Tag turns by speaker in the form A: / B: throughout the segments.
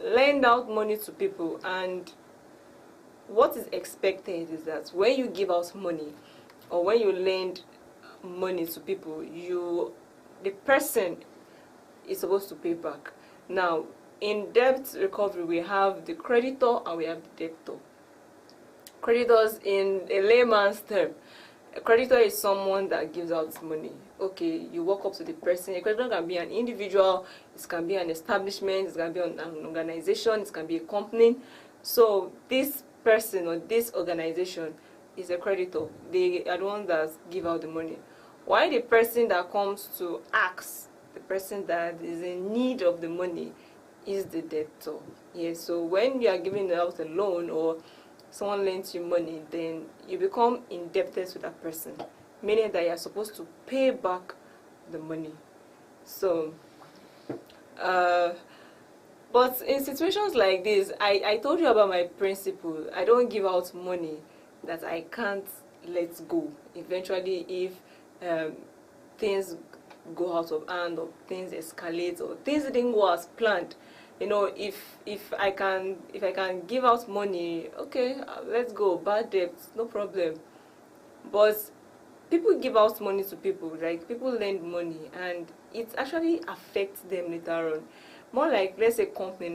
A: lend out money to people, and what is expected is that when you give out money or when you lend money to people, the person is supposed to pay back. Now, in debt recovery, we have the creditor and we have the debtor. Creditors, in a layman's term, a creditor is someone that gives out money. Okay, you walk up to the person. A creditor can be an individual, it can be an establishment, it can be an organization, it can be a company. So this person or this organization is a creditor. They are the ones that give out the money. While the person that comes to ask, the person that is in need of the money, is the debtor. Yeah, so when you are giving out a loan or someone lends you money, then you become indebted to that person, meaning that you are supposed to pay back the money. So, but in situations like this, I told you about my principle. I don't give out money that I can't let go. Eventually, if things go out of hand or things escalate or things didn't go as planned, you know, if I can give out money, okay, let's go, bad debt, no problem. But people give out money to people, like people lend money, and it actually affects them later on. More like, let's say, company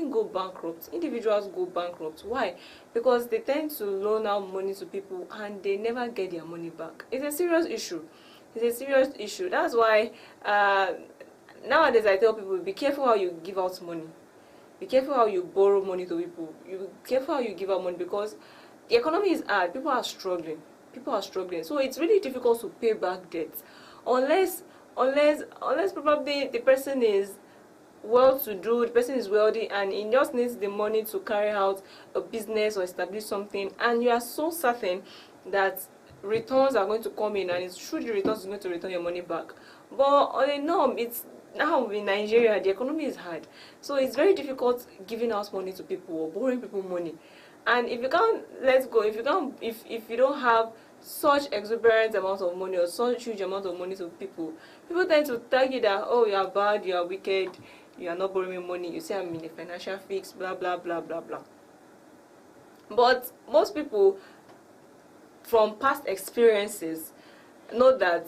A: go bankrupt, individuals go bankrupt. Why? Because they tend to loan out money to people and they never get their money back. It's a serious issue. It's a serious issue. That's why nowadays I tell people, be careful how you give out money. Be careful how you borrow money to people. You be careful how you give out money, because the economy is hard. People are struggling. So it's really difficult to pay back debts unless probably the person is well-to-do, the person is wealthy, and he just needs the money to carry out a business or establish something, and you are so certain that returns are going to come in, and it's through the returns is going to return your money back. But on a norm, it's now in Nigeria, the economy is hard, so it's very difficult giving out money to people or borrowing people money. And if you can't let go, if you don't have such exuberant amount of money or such huge amount of money to people tend to tag you that, oh, you are bad, you are wicked, you are not borrowing money, you say I'm in a financial fix, blah blah blah blah blah. But most people, from past experiences, know that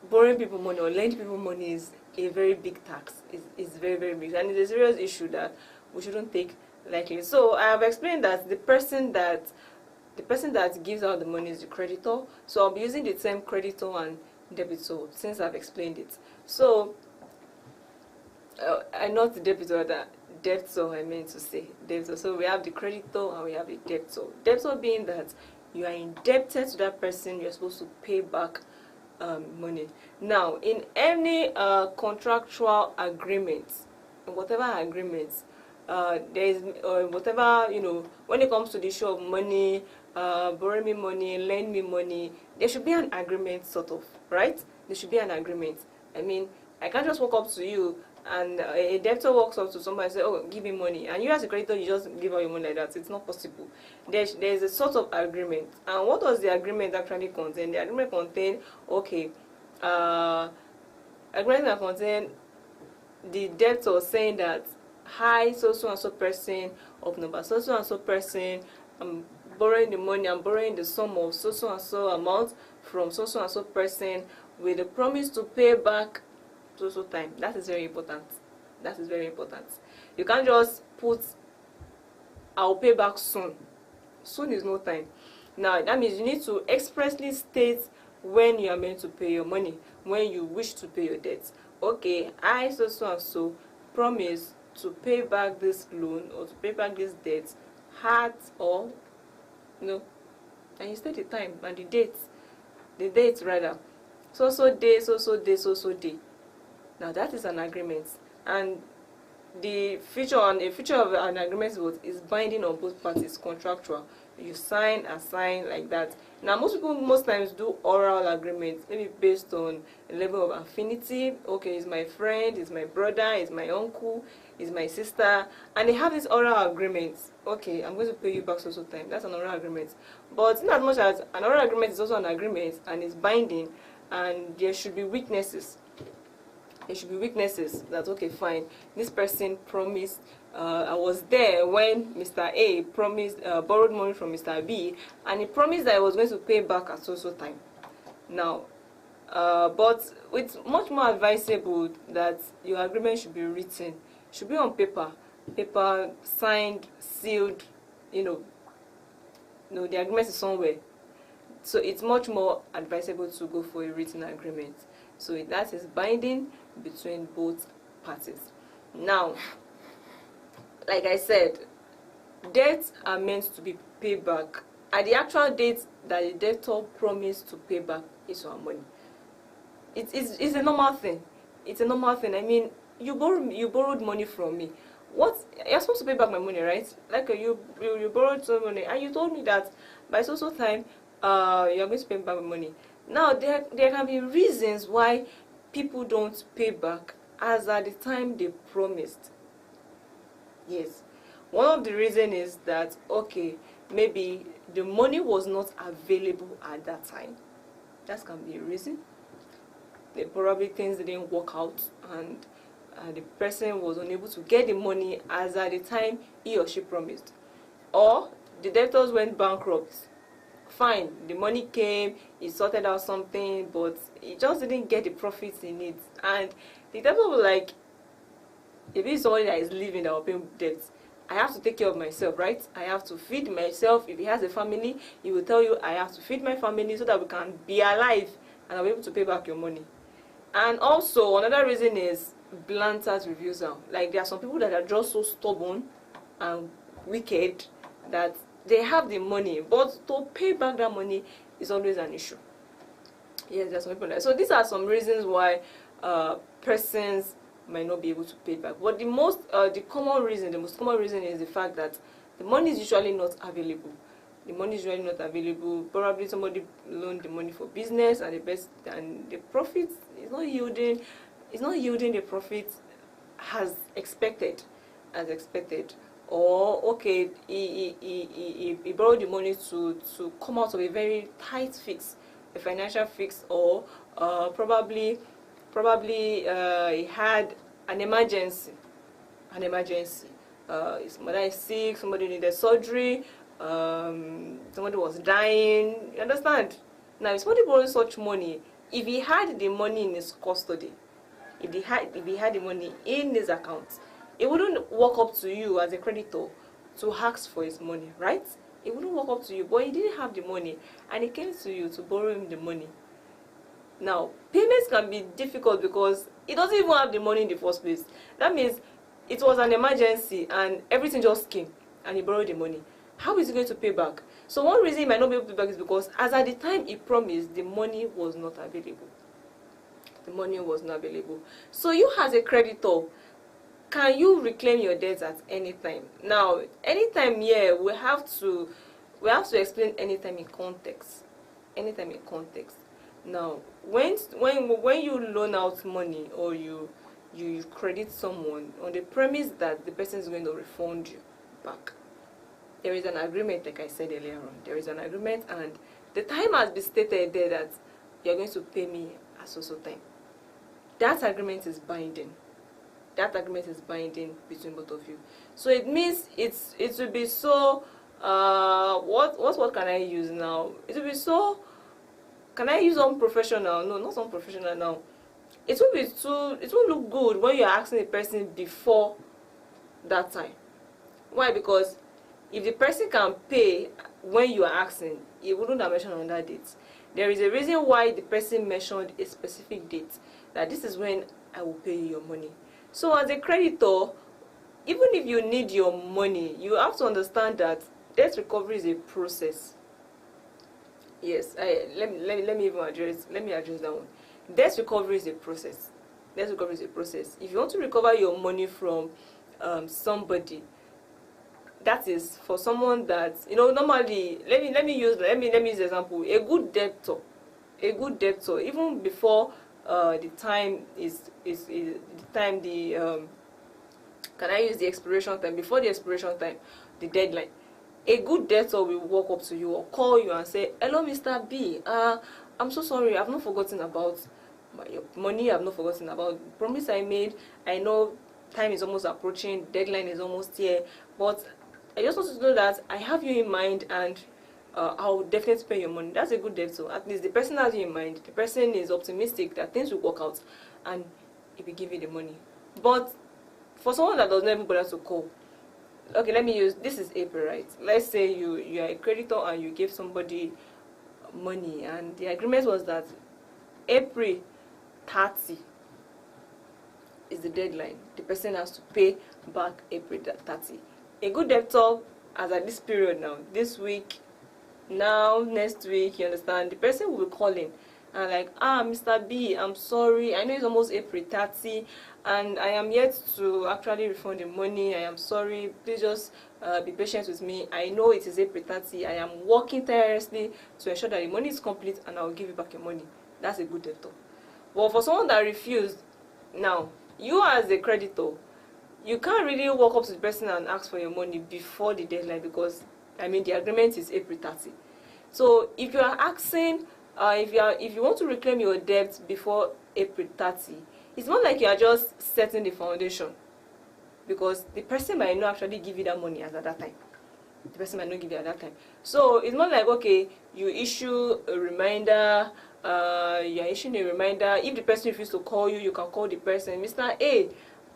A: borrowing people money or lending people money is a very big tax. It's very, very big, and it's a serious issue that we shouldn't take lightly. So I have explained that the person that gives out the money is the creditor. So I'll be using the term creditor and debitor since I've explained it. So I'm not the debitor, that debtor I meant to say debtor. So we have the creditor and we have the debtor. Debtor being that you are indebted to that person, you're supposed to pay back money. Now, in any contractual agreement, whatever agreements, there is whatever, you know, when it comes to the issue of money, borrow me money, lend me money, there should be an agreement, sort of, right? There should be an agreement. I mean, I can't just walk up to you and a debtor walks up to somebody and say, oh, give me money, and you as a creditor, you just give out your money like that. It's not possible. There's a sort of agreement. And what does the agreement actually contain? The agreement contain, okay, agreement contain the debtor saying that, hi, so and so person of number so and so person, I'm borrowing the money, I'm borrowing the sum of so and so amount from so and so person with a promise to pay back so time. That is very important. That is very important. You can't just put, I'll pay back soon. Soon is no time. Now that means you need to expressly state when you are meant to pay your money, when you wish to pay your debts. Okay, I so and so promise to pay back this loan or to pay back this debt at, or and you state the time and the date rather, so day, so day. Now that is an agreement, and the feature of an agreement is binding on both parties, contractual. You sign, assign, like that. Now most people most times do oral agreements, maybe based on a level of affinity. Okay, he's my friend, he's my brother, he's my uncle, he's my sister, and they have these oral agreements. Okay, I'm going to pay you back so time. That's an oral agreement. But in as much as an oral agreement is also an agreement and it's binding, and there should be weaknesses. There should be weaknesses that, okay, fine, this person promised I was there when Mr. A promised borrowed money from Mr. B, and he promised that he was going to pay back at so time. Now, but it's much more advisable that your agreement should be written, should be on paper, signed, sealed. The agreement is somewhere. So it's much more advisable to go for a written agreement. So that is binding between both parties. Now, like I said, debts are meant to be paid back. At the actual date that the debtor promised to pay back his or her money. It's a normal thing. It's a normal thing. I mean, you borrowed money from me. What, you're supposed to pay back my money, right? Like you borrowed some money, and you told me that by so time you're going to pay back my money. Now there can be reasons why people don't pay back as at the time they promised. Yes, one of the reasons is that, okay, maybe the money was not available at that time. That can be a reason. Probably things didn't work out, and the person was unable to get the money as at the time he or she promised. Or the debtors went bankrupt. Fine, the money came, he sorted out something, but he just didn't get the profits he needs. And the debtor was like, if it's somebody that is living that will pay debts, I have to take care of myself, right? I have to feed myself. If he has a family, he will tell you, I have to feed my family so that we can be alive and I'll be able to pay back your money. And also, another reason is blatant refusal. Like, there are some people that are just so stubborn and wicked that they have the money, but to pay back that money is always an issue. Yes, there are some people like that. So these are some reasons why persons might not be able to pay back. But the most common reason is the fact that the money is usually not available. The money is usually not available. Probably somebody loaned the money for business, and the profit is not yielding. It's not yielding the profit as expected. Or okay, he borrowed the money to come out of a very tight fix, a financial fix, or probably he had an emergency. His mother is sick, somebody needed surgery, somebody was dying. You understand? Now, if somebody borrows such money, if he had the money in his custody, if he had the money in his account, it wouldn't walk up to you as a creditor to ask for his money, right? It wouldn't walk up to you, but he didn't have the money, and he came to you to borrow him the money. Now, payments can be difficult because he doesn't even have the money in the first place. That means it was an emergency and everything just came and he borrowed the money. How is he going to pay back? So one reason he might not be able to pay back is because as at the time he promised, the money was not available. The money was not available. So you as a creditor, can you reclaim your debts at any time? Now, anytime here, we have to explain anytime in context. Anytime in context. Now, when you loan out money or you credit someone on the premise that the person is going to refund you back, there is an agreement, like I said earlier on. There is an agreement, and the time has been stated there that you're going to pay me at so time. That agreement is binding. That agreement is binding between both of you. So it means it will be so. What can I use now? It will be so. Can I use unprofessional? No, not unprofessional now. It will look good when you're asking the person before that time. Why? Because if the person can pay when you are asking, he wouldn't have mentioned on that date. There is a reason why the person mentioned a specific date, that this is when I will pay you your money. So as a creditor, even if you need your money, you have to understand that debt recovery is a process. Yes, let me address that one. Debt recovery is a process. Debt recovery is a process. If you want to recover your money from somebody, that is for someone that normally. Let me use the example. A good debtor, even before the time can I use the expiration time? Before the expiration time, the deadline, a good debtor will walk up to you or call you and say, "Hello, Mr. B. I'm so sorry. I've not forgotten about your money. I've not forgotten about the promise I made. I know time is almost approaching, deadline is almost here, but I just want to know that I have you in mind, and I'll definitely pay your money. That's a good debt. So at least the person has you in mind. The person is optimistic that things will work out, and he will give you the money. But for someone that does not even bother to call, okay, let me use, this is April, right? Let's say you are a creditor and you give somebody money, and the agreement was that April 30 is the deadline. The person has to pay back April 30. A good debtor, as at this period now, this week, now, next week, you understand, the person will be calling and like, Mr. B, I'm sorry, I know it's almost April 30 and I am yet to actually refund the money. I am sorry, please just be patient with me. I know it is April 30. I am working tirelessly to ensure that the money is complete and I will give you back your money. That's a good debtor. But for someone that refused, now, you as a creditor, you can't really walk up to the person and ask for your money before the deadline, because I mean the agreement is April 30. So if you are asking, if you want to reclaim your debt before April 30, it's not like you are just setting the foundation, because the person might not actually give you that money at that time. The person might not give you at that time. So it's not like, okay, you issue a reminder, you are issuing a reminder. If the person refuses to call you, you can call the person, Mr. A,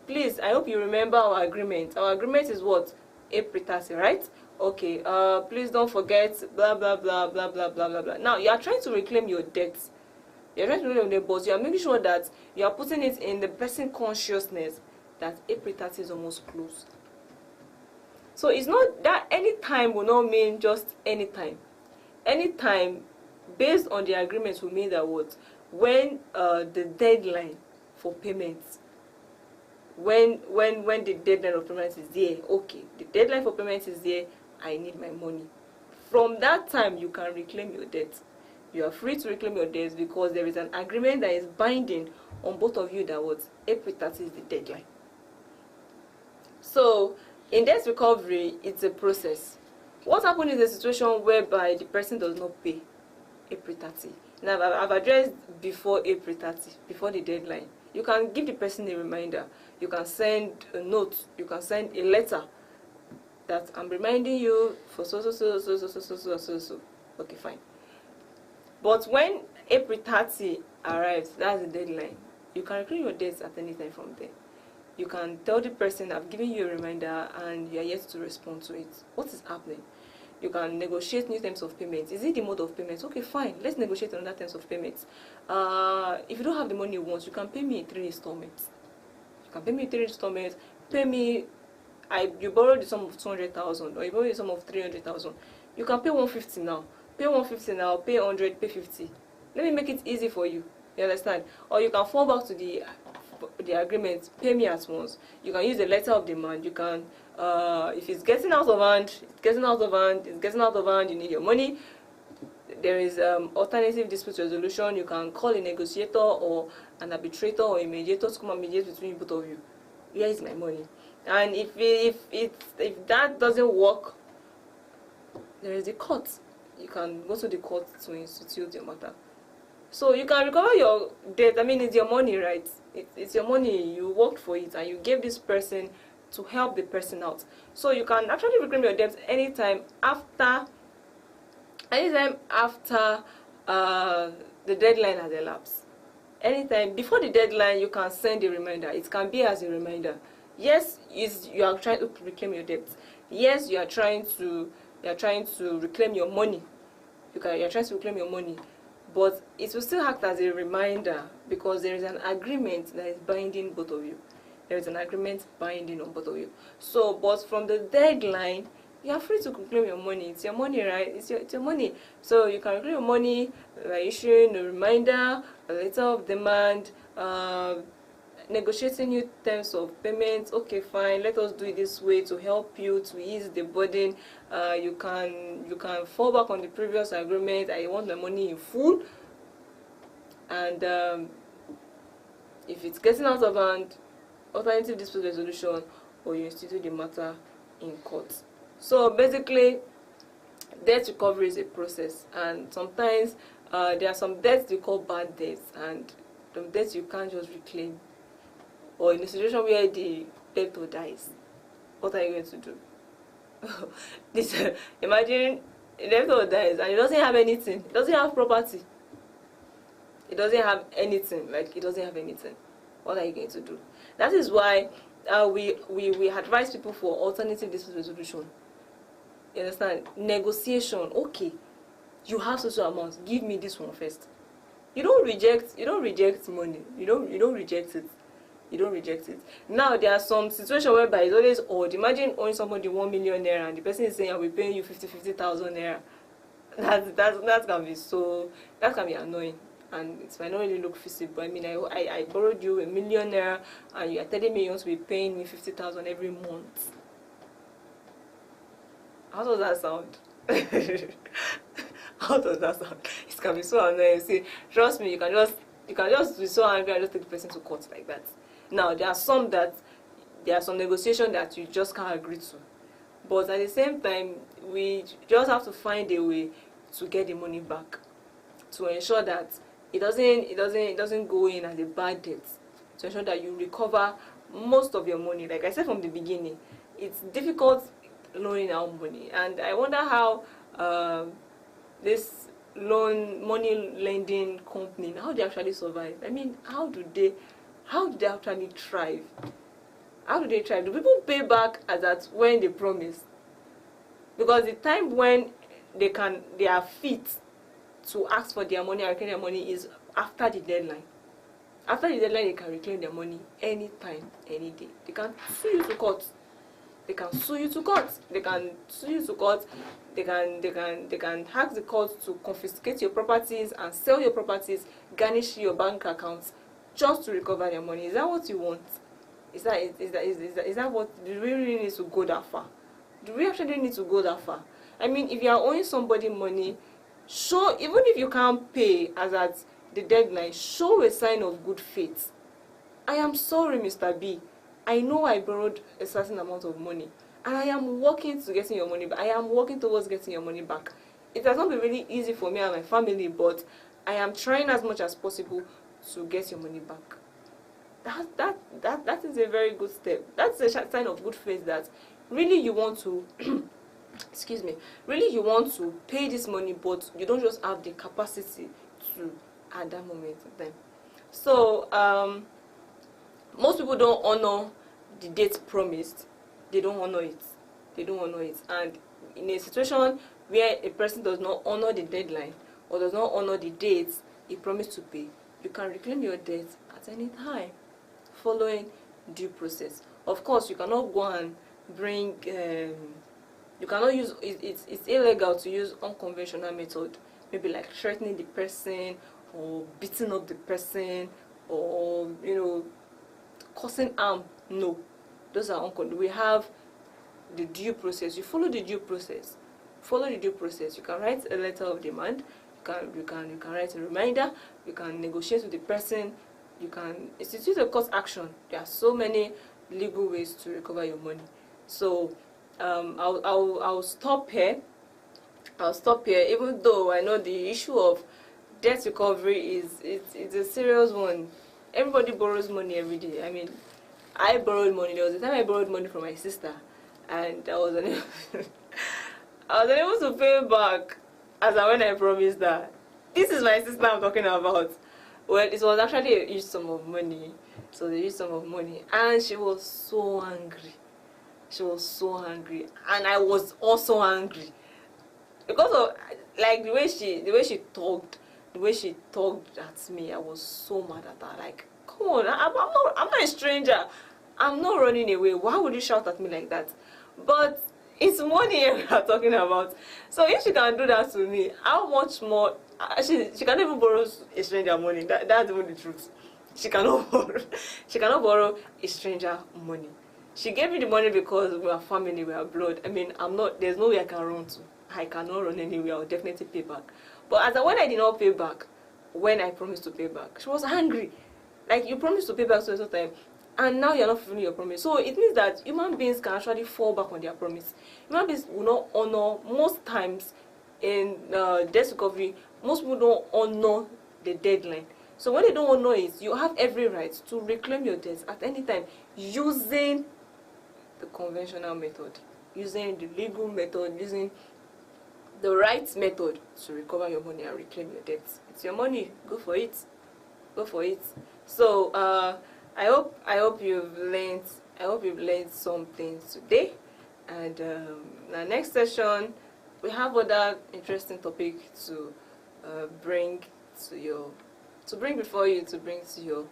A: please, I hope you remember our agreement. Our agreement is what? April 30, right? Okay, please don't forget, blah, blah, blah, blah, blah, blah, blah, blah. Now, you are trying to reclaim your debt. You're trying to reclaim your debt, but you are making sure that you are putting it in the person's consciousness that April 30 is almost close. So it's not that any time will not mean just any time. Any time based on the agreement will mean that what? When the deadline for payments, when the deadline of payment is there, okay, the deadline for payment is there, I need my money. From that time, you can reclaim your debt. You are free to reclaim your debts because there is an agreement that is binding on both of you that what? April 30 is the deadline. So, in debt recovery, it's a process. What happens in a situation whereby the person does not pay April 30? Now, I've addressed before April 30, before the deadline. You can give the person a reminder. You can send a note. You can send a letter that I'm reminding you for so. Okay, fine. But when April 30 arrives, that's the deadline. You can reclaim your debts at any time from there. You can tell the person, I've given you a reminder and you are yet to respond to it. What is happening? You can negotiate new terms of payment. Is it the mode of payment? Okay, fine. Let's negotiate another terms of payment. If you don't have the money you want, you can pay me in 3 installments. You can pay me in 3 installments. Pay me, you borrowed the sum of 200,000 or you borrowed the sum of 300,000. You can pay 150 now. Pay 150 now, pay 100, pay 50. Let me make it easy for you. You understand? Or you can fall back to the agreement, pay me at once. You can use a letter of demand. You can, if it's getting out of hand, you need your money. There is alternative dispute resolution. You can call a negotiator or an arbitrator or a mediator to come and mediate between both of you. Here is my money. And if that doesn't work, there is the court. You can go to the court to institute your matter. So you can recover your debt. I mean, it's your money, right? It's your money. You worked for it and you gave this person to help the person out. So you can actually reclaim your debt anytime after the deadline has elapsed. Anytime before the deadline, you can send a reminder. It can be as a reminder. Yes, you are trying to reclaim your debt. Yes, you are trying to reclaim your money. You are trying to reclaim your money. But it will still act as a reminder because there is an agreement that is binding both of you. There is an agreement binding on both of you. So, but from the deadline, you are free to reclaim your money. It's your money, right? It's your money. So you can reclaim your money by issuing a reminder, a letter of demand, negotiating new terms of payment. Okay, fine, let us do it this way to help you, to ease the burden. You can fall back on the previous agreement. I want my money in full. And if it's getting out of hand, alternative dispute resolution, or you institute the matter in court. So basically, debt recovery is a process, and sometimes there are some debts we call bad debts, and some debts you can't just reclaim. Or in a situation where the debtor dies, what are you going to do? This imagine a debtor dies and he doesn't have anything. He doesn't have property. He doesn't have anything. Like, he doesn't have anything. What are you going to do? That is why we advise people for alternative dispute resolution. You understand? Negotiation. Okay, you have social amounts. Give me this one first. You don't reject money. You don't reject it. You don't reject it. Now there are some situations whereby it's always odd. Imagine owing somebody 1 million naira and the person is saying, I'll be paying you 50,000 naira. That can be annoying, and it might not really look feasible. I mean, I borrowed you 1 million naira and you are telling me you want to be paying me 50,000 every month. How does that sound? How does that sound? It can be so annoying. See, trust me, you can just be so angry and just take the person to court like that. Now there are some negotiation that you just can't agree to, but at the same time we just have to find a way to get the money back, to ensure that it doesn't go in as a bad debt, to ensure that you recover most of your money. Like I said from the beginning, it's difficult loaning out money, and I wonder how this money lending company, how they actually survive. I mean, how do they actually thrive? How do they thrive? Do people pay back as at when they promise? Because the time when they are fit to ask for their money and reclaim their money is after the deadline. After the deadline, they can reclaim their money anytime, any day. They can sue you to court. They can sue you to court. They can ask the court to confiscate your properties and sell your properties, garnish your bank accounts, just to recover their money. Is that what you want? Is that what? Do we really need to go that far? Do we actually need to go that far? I mean, if you are owing somebody money, show, even if you can't pay as at the deadline, show a sign of good faith. I am sorry, Mr. B. I know I borrowed a certain amount of money, and I am working to getting your money back. I am working towards getting your money back. It has not been really easy for me and my family, but I am trying as much as possible to get your money back. That is a very good step. That's a sign of good faith that really you want to excuse me, really you want to pay this money, but you don't just have the capacity to at that moment in time. So most people don't honor the date promised. They don't honor it. And in a situation where a person does not honor the deadline or does not honor the dates he promised to pay, you can reclaim your debt at any time following due process. Of course, you cannot go and bring you cannot use it's illegal to use unconventional method, maybe like threatening the person or beating up the person or causing harm. No, those are unconventional. We have the due process. You follow the due process. You can write a letter of demand. You can write a reminder. You can negotiate with the person. You can institute a court action. There are so many legal ways to recover your money. So I'll stop here. Even though I know the issue of debt recovery it's a serious one. Everybody borrows money every day. I mean, I borrowed money. There was a time I borrowed money from my sister, and I was unable to pay back as when I promised her. This is my sister I'm talking about. Well, it was actually a huge sum of money. So the huge sum of money, and she was so angry. And I was also angry because of like the way she talked at me. I was so mad at her. Like, come on, I'm not a stranger. I'm not running away. Why would you shout at me like that? But it's money we are talking about. So if she can do that to me, how much more? She can't even borrow a stranger money. That's even the truth. She cannot borrow a stranger money. She gave me the money because we are family, we are blood. I mean, there's no way I can run to. I cannot run anywhere. I'll definitely pay back. But when I did not pay back, when I promised to pay back, she was angry. Like, you promised to pay back so time, and now you're not fulfilling your promise. So it means that human beings can actually fall back on their promise. Human beings will not honor, most times in debt recovery, most people don't honor the deadline. So when they don't honor it, you have every right to reclaim your debts at any time using the conventional method, using the legal method, using the right method to recover your money and reclaim your debts. It's your money. Go for it. Go for it. So I hope you've learned something today. And the next session we have other interesting topic to bring to your before you, to bring to your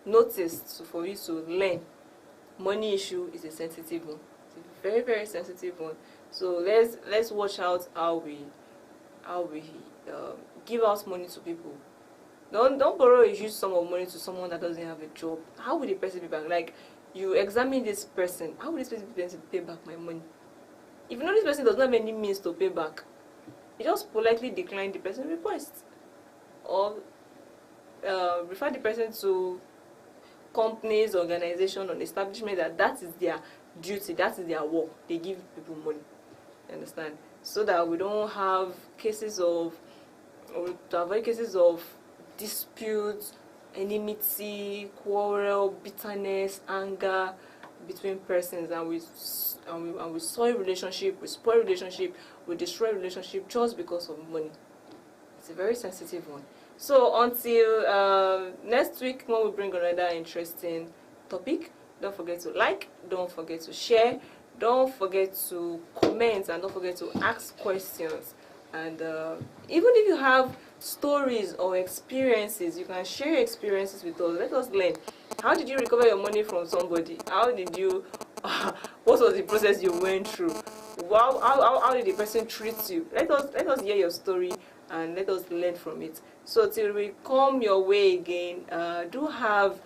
A: notice, for you to learn. Money issue is a sensitive one. It's a very, very sensitive one. So let's watch out how we give out money to people. Don't borrow a huge sum of money to someone that doesn't have a job. How will the person pay back? Like, you examine this person. How will this person pay back my money? If you know this person does not have any means to pay back, you just politely decline the person's request, or refer the person to companies, organization, or establishment that is their duty, that is their work. They give people money. Understand? So that we don't have cases of, or to avoid cases of disputes, enmity, quarrel, bitterness, anger between persons, and we spoil relationship, we destroy relationship just because of money. It's a very sensitive one. So until next week, when we bring another interesting topic, don't forget to like, don't forget to share, don't forget to comment, and don't forget to ask questions. And even if you have stories or experiences, you can share your experiences with us. Let us learn. How did you recover your money from somebody? How did you what was the process you went through? How did the person treat you? Let us hear your story, and let us learn from it. So till we come your way again, do have